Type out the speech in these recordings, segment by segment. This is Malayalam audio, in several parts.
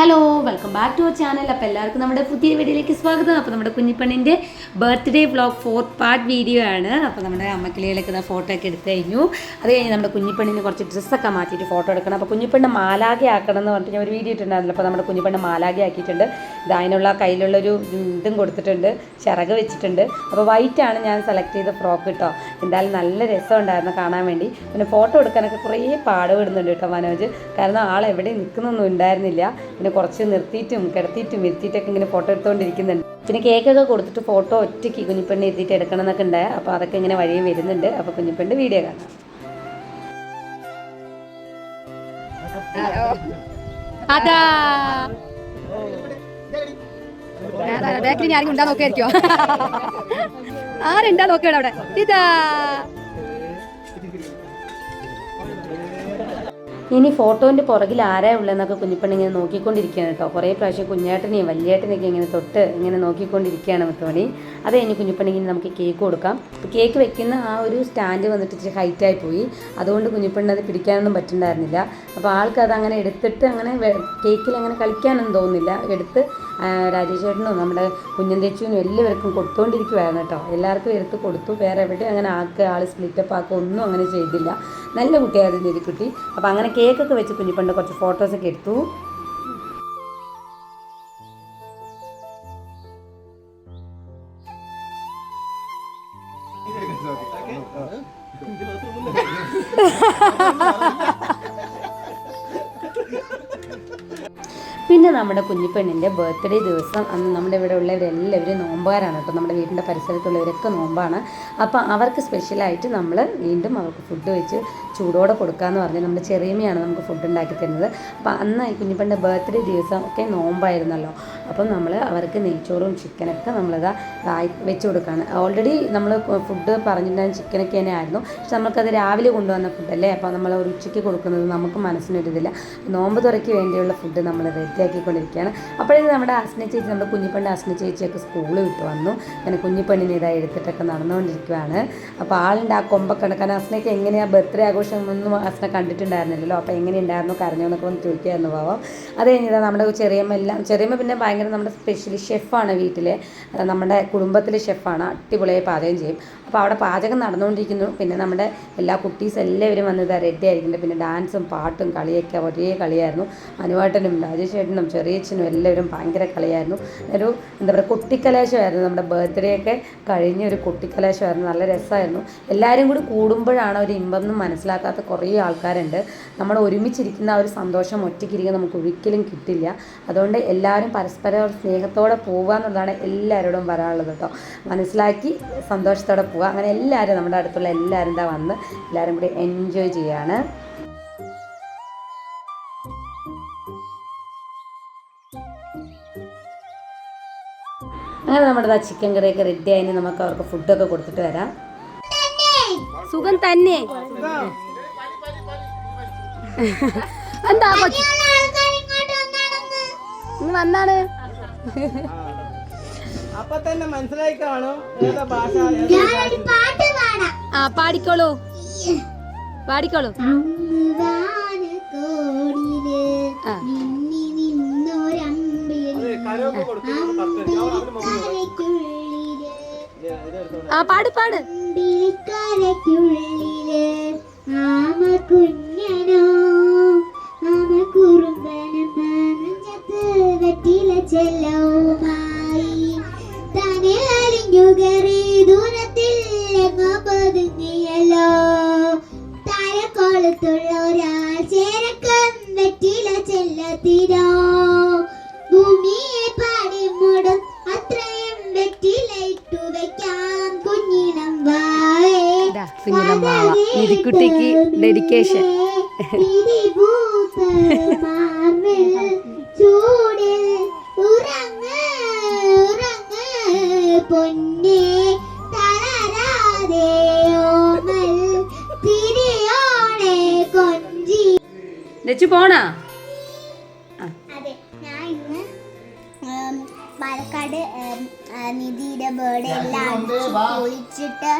Hello welcome back to our channel. അപ്പോൾ എല്ലാവർക്കും നമ്മുടെ പുതിയ വീഡിയോയിലേക്ക് സ്വാഗതം. അപ്പോൾ നമ്മുടെ കുഞ്ഞിപ്പണ്ണിൻ്റെ birthday vlog 4th part video ആണ്. അപ്പോൾ നമ്മുടെ അമ്മക്കിളികളൊക്കെ ഫോട്ടോ ഒക്കെ എടുത്തു കഴിഞ്ഞു. അത് കഴിഞ്ഞ് നമ്മുടെ കുഞ്ഞിപ്പണ്ണിന് കുറച്ച് ഡ്രസ്സൊക്കെ മാറ്റിയിട്ട് ഫോട്ടോ എടുക്കണം. അപ്പോൾ കുഞ്ഞിപ്പണ്ണ് മാലാഖ ആക്കണം എന്ന് പറഞ്ഞിട്ട് ഞാൻ ഒരു വീഡിയോ ഇട്ടുണ്ടായിരുന്നല്ലോ. അപ്പോൾ നമ്മുടെ കുഞ്ഞിപ്പണ്ണ് മാലാഖ ആക്കിയിട്ടുണ്ട്. അതിനുള്ള കയ്യിലുള്ളൊരു ഇതും കൊടുത്തിട്ടുണ്ട്, ചിറക് വെച്ചിട്ടുണ്ട്. അപ്പോൾ വൈറ്റാണ് ഞാൻ സെലക്ട് ചെയ്ത ഫ്രോക്ക് കേട്ടോ. എന്തായാലും നല്ല രസമുണ്ടായിരുന്നു കാണാൻ വേണ്ടി. പിന്നെ ഫോട്ടോ എടുക്കാനൊക്കെ കുറേ പാടുപെടുന്നുണ്ട് കേട്ടോ മനോജ്. കാരണം ആളെവിടെ നിൽക്കുന്നൊന്നും ഉണ്ടായിരുന്നില്ല. പിന്നെ കുറച്ച് നിർത്തിയിട്ടും കിടത്തിയിട്ടും ഇരുത്തിയിട്ടൊക്കെ ഇങ്ങനെ ഫോട്ടോ എടുത്തുകൊണ്ടിരിക്കുന്നുണ്ട്. പിന്നെ കേക്കൊക്കെ കൊടുത്തിട്ട് ഫോട്ടോ ഒറ്റയ്ക്ക് കുഞ്ഞിപ്പെണ്ണ് ഇരുത്തിയിട്ട് എടുക്കണം എന്നൊക്കെ ഉണ്ടായി. അപ്പോൾ അതൊക്കെ ഇങ്ങനെ വഴിയെ വരുന്നുണ്ട്. അപ്പോൾ കുഞ്ഞിപ്പെണ്ണ് വീഡിയോ കാണാം. അതാ ബാക്കിൽ ഞാൻ ഉണ്ടാ നോക്കിയായിരിക്കോ? ആരുണ്ടാ നോക്കിയാണ് അവിടെ. ഇതാ ഇനി ഫോട്ടോൻ്റെ പുറകിൽ ആരാ ഉള്ളതെന്നൊക്കെ കുഞ്ഞിപ്പെണ്ണ് ഇങ്ങനെ നോക്കിക്കൊണ്ടിരിക്കുകയാണ് കേട്ടോ. കുറേ പ്രാവശ്യം കുഞ്ഞേട്ടനെയും വലിയേട്ടനെയൊക്കെ ഇങ്ങനെ തൊട്ട് ഇങ്ങനെ നോക്കിക്കൊണ്ടിരിക്കുകയാണ് മുത്തോണി. അത് കഴിഞ്ഞ് കുഞ്ഞിപ്പെണ്ണിങ്ങനെ നമുക്ക് കേക്ക് കൊടുക്കാം. കേക്ക് വെക്കുന്ന ആ ഒരു സ്റ്റാൻഡ് വന്നിട്ട് ഇച്ചിരി ഹൈറ്റായി പോയി. അതുകൊണ്ട് കുഞ്ഞിപ്പെണ്ണ് അത് പിടിക്കാനൊന്നും പറ്റുന്നുണ്ടായിരുന്നില്ല. അപ്പോൾ ആൾക്കത് അങ്ങനെ എടുത്തിട്ട് അങ്ങനെ കേക്കിൽ അങ്ങനെ കളിക്കാനൊന്നും തോന്നുന്നില്ല. എടുത്ത് രാജേഷേട്ടനും നമ്മുടെ കുഞ്ഞന്തേച്ചുവിനും എല്ലാവർക്കും കൊടുത്തുകൊണ്ടിരിക്കുമായിരുന്നു കേട്ടോ. എല്ലാവർക്കും എടുത്ത് കൊടുത്തു. വേറെ എവിടെ അങ്ങനെ ആക്കുക ആൾ സ്പ്ലിറ്റപ്പ് ആക്കുക ഒന്നും അങ്ങനെ ചെയ്തില്ല. നല്ല കുട്ടിയായിരുന്നു ഒരു കുട്ടി. അപ്പോൾ അങ്ങനെ കേക്കൊക്കെ വെച്ച് കുഞ്ഞിപ്പെണ്ണ് കുറച്ച് ഫോട്ടോസൊക്കെ എടുത്തു. പിന്നെ നമ്മുടെ കുഞ്ഞിപ്പെണ്ണിൻ്റെ ബർത്ത്ഡേ ദിവസം അന്ന് നമ്മുടെ ഇവിടെ ഉള്ളവരെല്ലാവരും നോമ്പാരാണ് കേട്ടോ. നമ്മുടെ വീടിൻ്റെ പരിസരത്തുള്ളവരൊക്കെ നോമ്പാണ്. അപ്പോൾ അവർക്ക് സ്പെഷ്യലായിട്ട് നമ്മൾ വീണ്ടും അവർക്ക് ഫുഡ് വെച്ച് ചൂടോടെ കൊടുക്കാമെന്ന് പറഞ്ഞ് നമ്മുടെ ചെറിയമ്മയാണ് നമുക്ക് ഫുഡ് ഉണ്ടാക്കി തരുന്നത്. അപ്പോൾ അന്ന് കുഞ്ഞിപ്പെണ്ണിൻ്റെ ബർത്ത്ഡേ ദിവസം ഒക്കെ നോമ്പായിരുന്നല്ലോ. അപ്പം നമ്മൾ അവർക്ക് നെയ്ച്ചോറും ചിക്കനൊക്കെ നമ്മളിതാ വെച്ച് കൊടുക്കുകയാണ്. ഓൾറെഡി നമ്മൾ ഫുഡ് പറഞ്ഞിട്ടുണ്ടായിരുന്ന ചിക്കനൊക്കെ തന്നെ ആയിരുന്നു. പക്ഷെ നമുക്കത് രാവിലെ കൊണ്ടുവന്ന ഫുഡല്ലേ. അപ്പോൾ നമ്മൾ ഒരു ഉച്ചയ്ക്ക് കൊടുക്കുന്നത് നമുക്ക് മനസ്സിനൊരിതില്ല. നോമ്പ് തുറയ്ക്ക് വേണ്ടിയുള്ള ഫുഡ് നമ്മൾ റെഡിയാക്കിക്കൊണ്ടിരിക്കുകയാണ്. അപ്പോഴേക്കും നമ്മുടെ അസ്ന ചേച്ചി, നമ്മുടെ കുഞ്ഞിപ്പെണ്ണ് അസ്ന ചേച്ചിയൊക്കെ സ്കൂളിൽ വിട്ട് വന്നു. അങ്ങനെ കുഞ്ഞിപ്പെണ്ണിനെ ഇതായി എടുത്തിട്ടൊക്കെ നടന്നുകൊണ്ടിരിക്കുകയാണ്. അപ്പോൾ ആളുണ്ട് ആ കൊമ്പൊക്കെ ഉണ്ട്. കാരണം അസ്നയ്ക്ക് എങ്ങനെയാണ് ബർത്ത്ഡേ ആഘോഷമൊന്നും അസ്ന കണ്ടിട്ടുണ്ടായിരുന്നില്ലല്ലോ. അപ്പോൾ എങ്ങനെയുണ്ടായിരുന്നു കരഞ്ഞോ എന്നൊക്കെ ഒന്ന് ചോദിക്കുമായിരുന്നു പാവം. അത് കഴിഞ്ഞാൽ നമ്മുടെ ചെറിയമ്മ പിന്നെ ഭയങ്കര നമ്മുടെ സ്പെഷ്യലി ഷെഫാണ് വീട്ടിലെ. നമ്മുടെ കുടുംബത്തിലെ ഷെഫാണ്. അടിപൊളിയായി പാചകം ചെയ്യും. അപ്പോൾ അവിടെ പാചകം നടന്നുകൊണ്ടിരിക്കുന്നു. പിന്നെ നമ്മുടെ എല്ലാ കുട്ടീസ് എല്ലാവരും വന്നത് റെഡി ആയിരിക്കുന്നുണ്ട്. പിന്നെ ഡാൻസും പാട്ടും കളിയൊക്കെ ഒരേ കളിയായിരുന്നു. അനുവാട്ടനും രാജേഷേട്ടനും ചെറിയച്ഛനും എല്ലാവരും ഭയങ്കര കളിയായിരുന്നു. ഒരു എന്താ പറയുക കുട്ടിക്കലാശമായിരുന്നു. നമ്മുടെ ബർത്ത്ഡേ ഒക്കെ കഴിഞ്ഞ ഒരു കുട്ടിക്കലാശമായിരുന്നു. നല്ല രസമായിരുന്നു. എല്ലാവരും കൂടി കൂടുമ്പോഴാണ് ഒരു ഇമ്പൊന്നും മനസ്സിലാക്കാത്ത കുറേ ആൾക്കാരുണ്ട്. നമ്മൾ ഒരുമിച്ചിരിക്കുന്ന ആ ഒരു സന്തോഷം ഒറ്റയ്ക്കിരിക്കാൻ നമുക്ക് ഒരിക്കലും കിട്ടില്ല. അതുകൊണ്ട് എല്ലാവരും പരസ്പരം സ്നേഹത്തോടെ പോവുക എന്നുള്ളതാണ് എല്ലാവരോടും പറയാനുള്ളത് കേട്ടോ. മനസ്സിലാക്കി സന്തോഷത്തോടെ പോവുക. അങ്ങനെ എല്ലാവരും നമ്മുടെ അടുത്തുള്ള എല്ലാവരും എന്താ വന്ന് എല്ലാവരും കൂടി എൻജോയ് ചെയ്യാണ്. അങ്ങനെ നമ്മുടെ ചിക്കൻ കറിയൊക്കെ റെഡി ആയി. നമുക്ക് അവർക്ക് ഫുഡൊക്കെ കൊടുത്തിട്ട് വരാം. സുഖം തന്നെ. എന്താ ഇന്ന് വന്നാണ്. അപ്പൊ തന്നെ മനസ്സിലായി കാണും ഏതാ ഭാഷ. ആ പാടിക്കോളൂ പാടിക്കോളൂ. ആ പാട് പാട്. ഭൂമിയെ പാടി മൂടും അത്രയും വെറ്റിലയിട്ടു വെക്കാം കുഞ്ഞിനം നിധിക്കുട്ടിക്ക് ഡെഡിക്കേഷൻ. ചൂടിൽ ഉറങ്ങ് ഉറങ്ങ് പൊന്നേ തളരാതെ ഓമൽ തിരിയോടെ കൊഞ്ചി. രച്ചു പോണാ? അതെ, ഞാൻ ഇന്ന് പാലക്കാട് നിധിയുടെ ബേർഡ് എല്ലാം അടിച്ച് പൊളിച്ചിട്ട്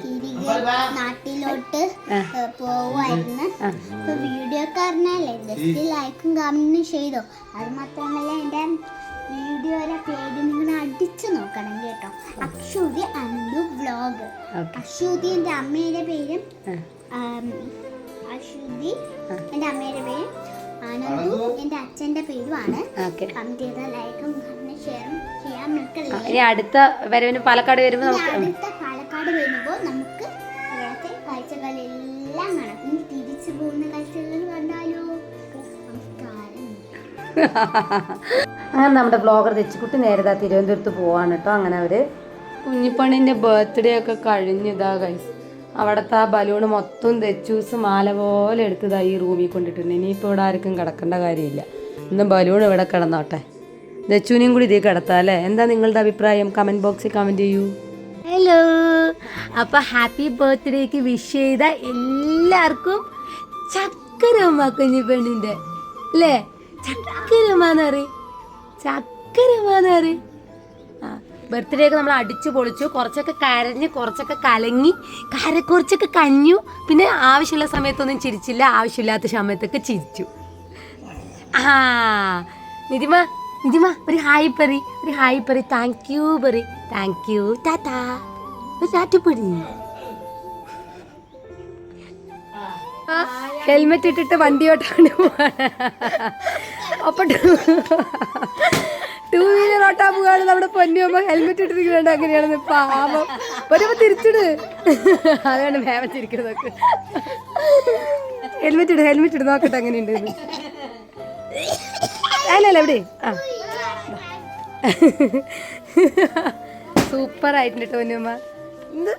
തിരികെ നാട്ടിലോട്ട് പോവായിരുന്നു. അപ്പൊ വീഡിയോ കാരണല്ലേ ജസ്റ്റ് ലൈക്കും കമന്റും ചെയ്തോ. അത് മാത്രമല്ല എൻ്റെ വീഡിയോയുടെ പേര് നിങ്ങൾ അടിച്ചു നോക്കണം കേട്ടോ. അക്ഷുതി അനന്തു വ്ലോഗ്. അക്ഷുതി എൻ്റെ അമ്മയുടെ പേരും അശ്വതി എൻ്റെ അമ്മയുടെ പേരും അനന്തു എൻ്റെ അച്ഛൻ്റെ പേരുമാണ്. കമന്റ് ചെയ്ത ലൈക്കും ഷെയറും ചെയ്യാൻ മറക്കരുത്. അടുത്ത വരവിന് പാലക്കാട് വരുമ്പോൾ അടുത്ത പാലക്കാട് വരുമ്പോൾ നമുക്ക് ഇവിടുത്തെ കാഴ്ചകളെല്ലാം കാണാം. ഇനി തിരിച്ചു പോകുന്ന കാഴ്ചകൾ കണ്ടാലോ. അങ്ങനെ നമ്മുടെ ബ്ലോഗർ തെച്ചിക്കുട്ടി നേരത്തെ തിരുവനന്തപുരത്ത് പോവാണ് കേട്ടോ. അങ്ങനെ അവര് കുഞ്ഞിപ്പണ്ണിന്റെ ബർത്ത്ഡേ ഒക്കെ കഴിഞ്ഞതാ ഗൈസ്. അവിടുത്തെ ആ ബലൂണ് മൊത്തം തെച്ചൂസ് മാല പോലെ എടുത്തതാ ഈ റൂമിൽ കൊണ്ടിട്ടുണ്ട്. ഇനിയിപ്പോൾ ഇവിടെ ആർക്കും കിടക്കേണ്ട കാര്യമില്ല. ഇന്ന് ബലൂൺ ഇവിടെ കിടന്നോട്ടെ. ദച്ചുവിനെയും കൂടി ഇതിൽ കിടത്താം അല്ലേ? എന്താ നിങ്ങളുടെ അഭിപ്രായം? കമന്റ് ബോക്സിൽ കമന്റ് ചെയ്യൂ. ഹലോ, അപ്പൊ ഹാപ്പി ബർത്ത്ഡേക്ക് വിഷ് ചെയ്ത എല്ലാവർക്കും ചക്കരമ്മ കുഞ്ഞിപ്പെണ്ണിന്റെ അല്ലേ? ചക്കരമാന്നറി ചക്കരമാന്നറി. ബർത്ത്ഡേ ഒക്കെ നമ്മൾ അടിച്ചു പൊളിച്ചു. കുറച്ചൊക്കെ കരഞ്ഞ്, കുറച്ചൊക്കെ കലങ്ങി, കുറച്ചൊക്കെ കഞ്ഞു. പിന്നെ ആവശ്യമുള്ള സമയത്തൊന്നും ചിരിച്ചില്ല, ആവശ്യമില്ലാത്ത സമയത്തൊക്കെ ചിരിച്ചു. നിതിമ ഒരു ഹായ് പറി താങ്ക് യു പറി. Thank you, tata. ടാറ്റപ്പടി. ഹെൽമെറ്റ് ഇട്ടിട്ട് വണ്ടിയോട്ടാണ് അപ്പൊ ടൂ വീലർ ഓട്ടാൻ പോകാണ് നമ്മുടെ പൊന്നുമ്പോ ഹെൽമെറ്റ് ഇട്ടിരിക്കുന്നുണ്ട്. അങ്ങനെയാണെന്ന് പാവം വരുമ്പോ തിരിച്ചിട്. അതാണ് വേവ ചിരിക്കുന്നതൊക്കെ. ഹെൽമെറ്റ് ഇട് നോക്കട്ടെ അങ്ങനെയുണ്ട്. അല്ലല്ല എവിടെ സൂപ്പർ ആയിട്ടുണ്ട് കേട്ടോ പൊന്നുമ്മ. എന്ത്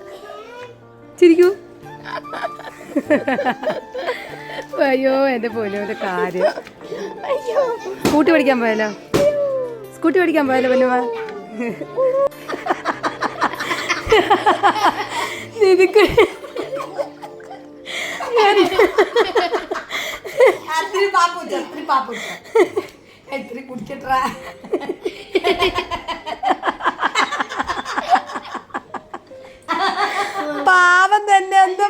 ചിരിക്കൂ. അയ്യോ എൻ്റെ പൊന്നുവിൻ്റെ കാര്യം. സ്കൂട്ടി പഠിക്കാൻ പോയാലോ പൊന്നുമ്മ? നിനക്ക് പാവം തന്നെ. എന്താ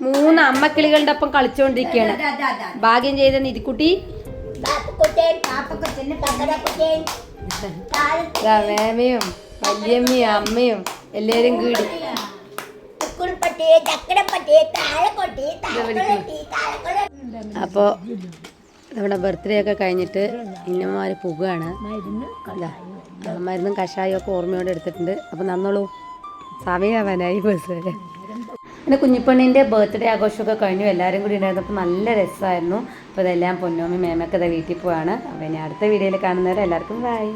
3 അമ്മക്കിളികളുടെ ഒപ്പം കളിച്ചോണ്ടിരിക്കുകയാണ്. ഭാഗ്യം ചെയ്ത നിധിക്കുട്ടി മേമയും വല്യമ്മയും അമ്മയും എല്ലാരും കൂടി. അപ്പോൾ നമ്മുടെ ബർത്ത്ഡേ ഒക്കെ കഴിഞ്ഞിട്ട് ഇന്നമാര് പോകുകയാണ്. മരുന്നും കഷായം ഒക്കെ ഓർമ്മയോടെ എടുത്തിട്ടുണ്ട്. അപ്പോൾ നന്നോളൂ, സമയമാവാനായി ബസ് വരെ. പിന്നെ കുഞ്ഞിപ്പണ്ണിൻ്റെ ബർത്ത്ഡേ ആഘോഷമൊക്കെ കഴിഞ്ഞു. എല്ലാവരും കൂടി ഉണ്ടായിരുന്നപ്പോൾ നല്ല രസമായിരുന്നു. അപ്പോൾ ഇതെല്ലാം പൊന്നോമി മേമൊക്കെ വീട്ടിൽ പോവാണ്. അപ്പോൾ ഇനി അടുത്ത വീഡിയോയിൽ കാണുന്നവരെ എല്ലാവർക്കും ബൈ.